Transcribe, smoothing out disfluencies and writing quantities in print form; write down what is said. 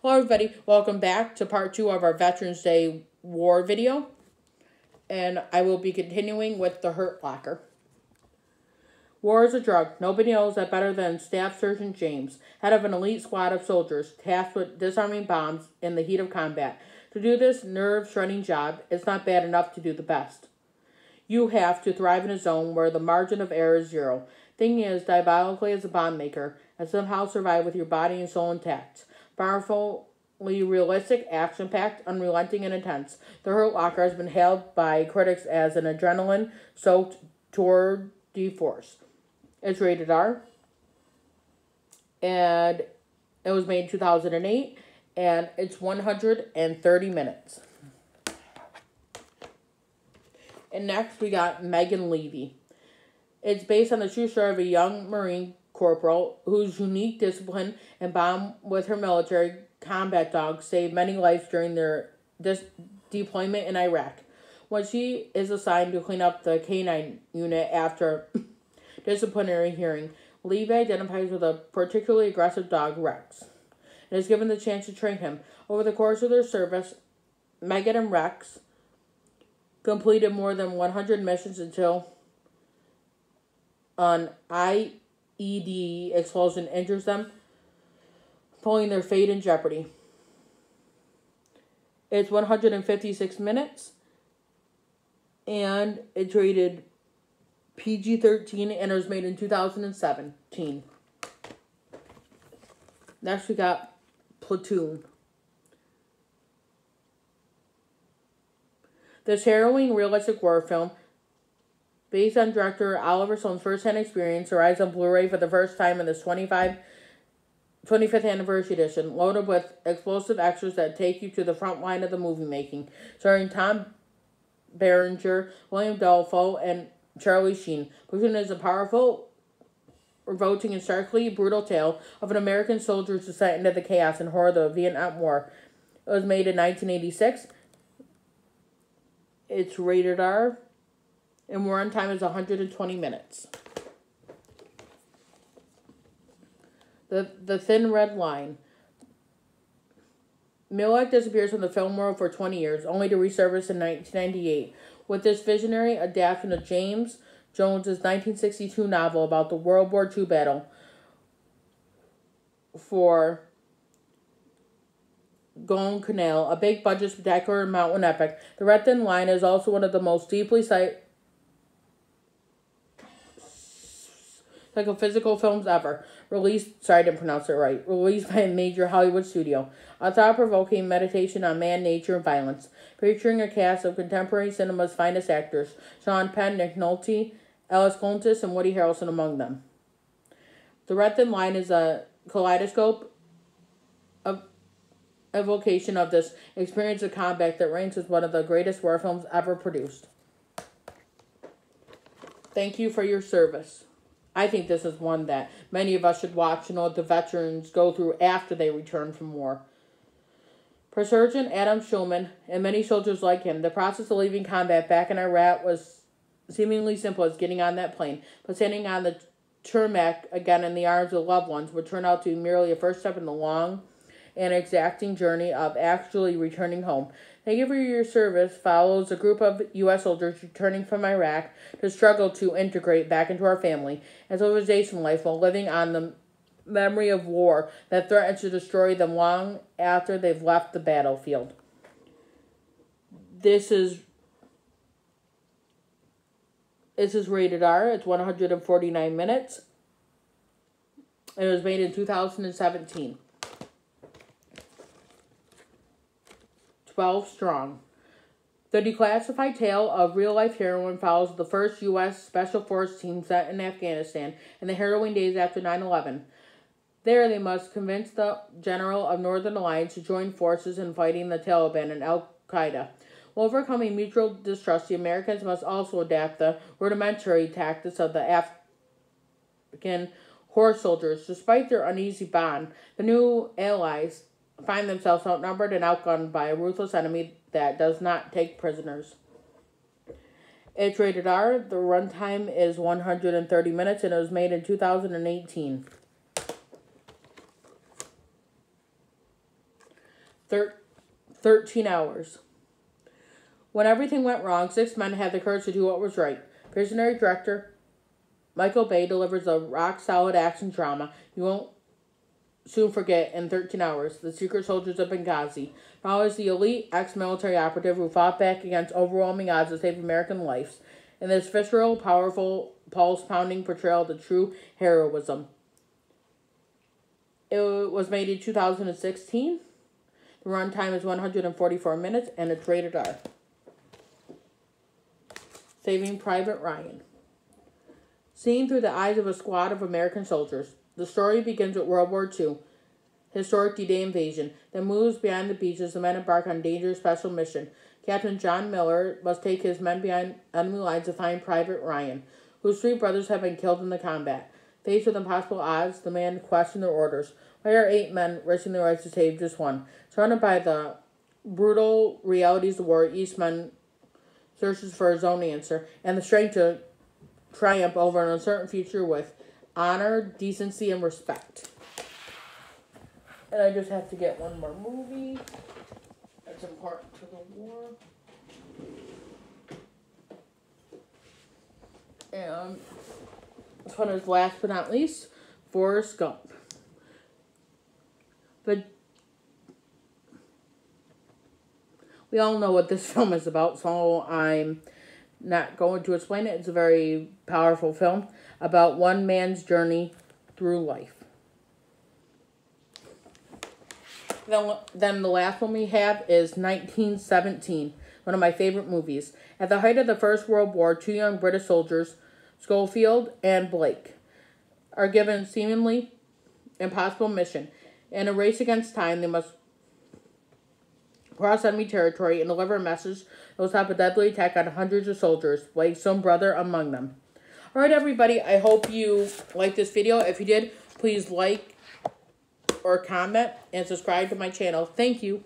Hello everybody, welcome back to part 2 of our Veterans Day War video. And I will be continuing with the Hurt Locker. War is a drug. Nobody knows that better than Staff Sergeant James, head of an elite squad of soldiers tasked with disarming bombs in the heat of combat. To do this nerve-shredding job, it's not bad enough to do the best. You have to thrive in a zone where the margin of error is zero. Thing is, diabolically as a bomb maker, and somehow survive with your body and soul intact. Powerfully realistic, action-packed, unrelenting, and intense, The Hurt Locker has been hailed by critics as an adrenaline-soaked tour de force. It's rated R, and it was made in 2008, and it's 130 minutes. And next, we got Megan Levy. It's based on the true story of a young Marine corporal whose unique discipline and bond with her military combat dog saved many lives during their deployment in Iraq. When she is assigned to clean up the K-9 unit after disciplinary hearing, Levy identifies with a particularly aggressive dog, Rex, and is given the chance to train him. Over the course of their service, Megan and Rex completed more than 100 missions until an IED explosion injures them, pulling their fate in jeopardy. It's 156 minutes, and it's rated PG-13, and it was made in 2017. Next, we got Platoon. This harrowing, realistic war film, based on director Oliver Stone's first-hand experience, arrives on Blu-ray for the first time in this 25th anniversary edition, loaded with explosive extras that take you to the front line of the movie making, starring Tom Berenger, William Dafoe, and Charlie Sheen. Platoon is a powerful, revolting, and starkly brutal tale of an American soldier's descent into the chaos and horror of the Vietnam War. It was made in 1986. It's rated R, and runtime is 120 minutes. The Thin Red Line. Milak disappears from the film world for 20 years, only to resurface in 1998, with this visionary adaptation of James Jones's 1962 novel about the World War II battle for Guadalcanal, a big-budget, spectacular mountain epic. The Red Thin Line is also one of the most deeply psychophysical films ever. Released by a major Hollywood studio. A thought-provoking meditation on man, nature, and violence, featuring a cast of contemporary cinema's finest actors, Sean Penn, Nick Nolte, Alice Coltis, and Woody Harrelson among them. The Red Thin Line is a kaleidoscope evocation of this experience of combat that ranks as one of the greatest war films ever produced. Thank you for your service. I think this is one that many of us should watch and know what the veterans go through after they return from war. For Sergeant Adam Schulman and many soldiers like him, the process of leaving combat back in Iraq was seemingly simple as getting on that plane, but standing on the tarmac again in the arms of loved ones would turn out to be merely a first step in the long and exacting journey of actually returning home. Thank you for your service follows a group of U.S. soldiers returning from Iraq to struggle to integrate back into our family and civilization life while living on the memory of war that threatens to destroy them long after they've left the battlefield. This is rated R. It's 149 minutes. It was made in 2017. 12 Strong. The declassified tale of real-life heroine follows the first U.S. Special Forces team set in Afghanistan in the harrowing days after 9/11. There, they must convince the general of Northern Alliance to join forces in fighting the Taliban and Al-Qaeda. While overcoming mutual distrust, the Americans must also adapt the rudimentary tactics of the Afghan horse soldiers. Despite their uneasy bond, the new allies find themselves outnumbered and outgunned by a ruthless enemy that does not take prisoners. It's rated R. The runtime is 130 minutes, and it was made in 2018. 13 hours. When everything went wrong, 6 men had the courage to do what was right. Visionary director Michael Bay delivers a rock-solid action drama you won't soon forget in 13 hours. The Secret Soldiers of Benghazi follows the elite ex-military operative who fought back against overwhelming odds to save American lives. In this visceral, powerful, pulse-pounding portrayal of the true heroism. It was made in 2016. The runtime is 144 minutes, and it's rated R. Saving Private Ryan. Seen through the eyes of a squad of American soldiers, the story begins with World War II, historic D-Day invasion, then moves beyond the beaches. The men embark on a dangerous special mission. Captain John Miller must take his men behind enemy lines to find Private Ryan, whose 3 brothers have been killed in the combat. Faced with impossible odds, the men question their orders. Why are 8 men risking their lives to save just one? Surrounded by the brutal realities of war, each man searches for his own answer and the strength to triumph over an uncertain future with honor, decency, and respect. And I just have to get one more movie that's important to the war. And this one is last but not least, Forrest Gump. We all know what this film is about, so I'm not going to explain it. It's a very powerful film about one man's journey through life. Then the last one we have is 1917, one of my favorite movies. At the height of the First World War, 2 young British soldiers, Schofield and Blake, are given a seemingly impossible mission. In a race against time, they must cross enemy territory and deliver a message that will stop a deadly attack on hundreds of soldiers, Blake's own brother among them. Alright everybody, I hope you liked this video. If you did, please like or comment and subscribe to my channel. Thank you.